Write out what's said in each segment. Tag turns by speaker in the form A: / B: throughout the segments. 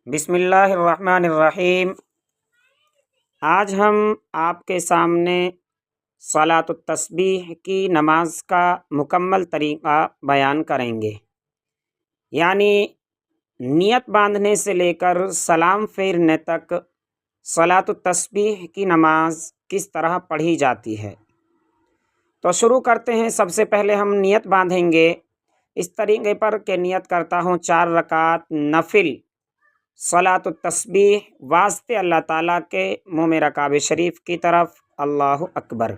A: بسم اللہ الرحمن الرحیم۔ آج ہم آپ کے سامنے صلاۃ التسبیح کی نماز کا مکمل طریقہ بیان کریں گے، یعنی نیت باندھنے سے لے کر سلام پھیرنے تک صلاۃ التسبیح کی نماز کس طرح پڑھی جاتی ہے۔ تو شروع کرتے ہیں۔ سب سے پہلے ہم نیت باندھیں گے اس طریقے پر کہ نیت کرتا ہوں 4 رکعت نفل صلاۃ التسبیح واسطے اللہ تعالیٰ کے منہ میرا کعبہ شریف کی طرف۔ اللہ اکبر،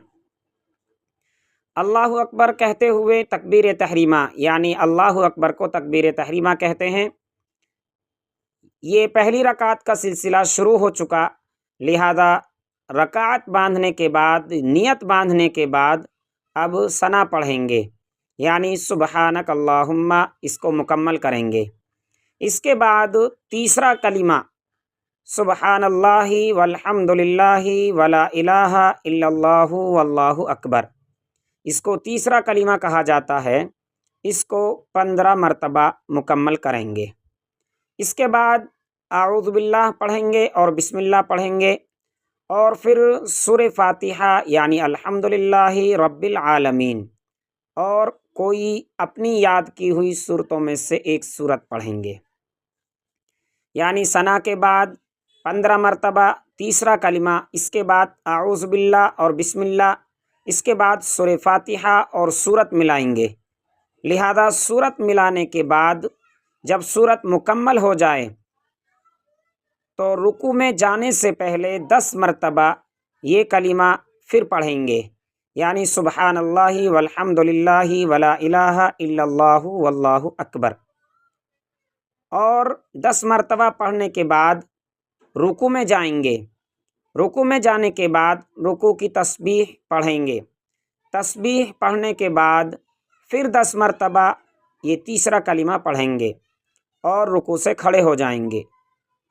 A: اللہ اکبر کہتے ہوئے تکبیر تحریمہ، یعنی اللہ اکبر کو تکبیر تحریمہ کہتے ہیں۔ یہ پہلی رکعت کا سلسلہ شروع ہو چکا، لہذا رکعت باندھنے کے بعد، نیت باندھنے کے بعد اب ثنا پڑھیں گے، یعنی سبحانک اللہم، اس کو مکمل کریں گے۔ اس کے بعد تیسرا کلمہ سبحان اللہ والحمد للہ ولا الہ الا اللہ واللہ اکبر، اس کو تیسرا کلمہ کہا جاتا ہے۔ اس کو 15 مرتبہ مکمل کریں گے۔ اس کے بعد اعوذ باللہ پڑھیں گے اور بسم اللہ پڑھیں گے، اور پھر سورہ فاتحہ یعنی الحمد للہ رب العالمین، اور کوئی اپنی یاد کی ہوئی سورتوں میں سے ایک سورت پڑھیں گے، یعنی ثنا کے بعد 15 مرتبہ تیسرا کلمہ، اس کے بعد اعوذ باللہ اور بسم اللہ، اس کے بعد سورہ فاتحہ اور سورت ملائیں گے۔ لہذا سورت ملانے کے بعد جب سورت مکمل ہو جائے تو رکوع میں جانے سے پہلے 10 مرتبہ یہ کلمہ پھر پڑھیں گے، یعنی سبحان اللہ والحمد للہ ولا الہ الا اللہ واللہ اکبر، اور 10 مرتبہ پڑھنے کے بعد رکوع میں جائیں گے۔ رکوع میں جانے کے بعد رکوع کی تسبیح پڑھیں گے۔ تسبیح پڑھنے کے بعد پھر 10 مرتبہ یہ تیسرا کلمہ پڑھیں گے اور رکوع سے کھڑے ہو جائیں گے۔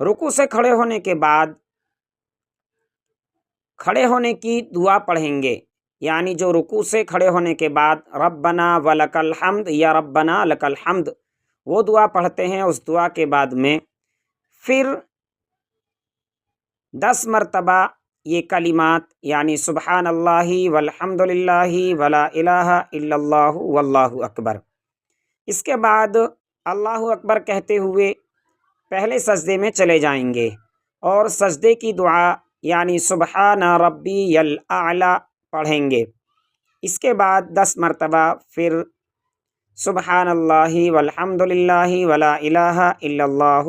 A: رکوع سے کھڑے ہونے کے بعد کھڑے ہونے کی دعا پڑھیں گے، یعنی جو رکوع سے کھڑے ہونے کے بعد ربنا ولک الحمد یا ربنا لک الحمد، وہ دعا پڑھتے ہیں۔ اس دعا کے بعد میں پھر 10 مرتبہ یہ کلمات، یعنی سبحان اللہ والحمد للہ ولا الہ الا اللہ واللہ اکبر، اس کے بعد اللہ اکبر کہتے ہوئے پہلے سجدے میں چلے جائیں گے، اور سجدے کی دعا یعنی سبحان ربی الاعلی پڑھیں گے۔ اس کے بعد 10 مرتبہ پھر سبحان اللہ والحمد للہ ولا الہ الا اللہ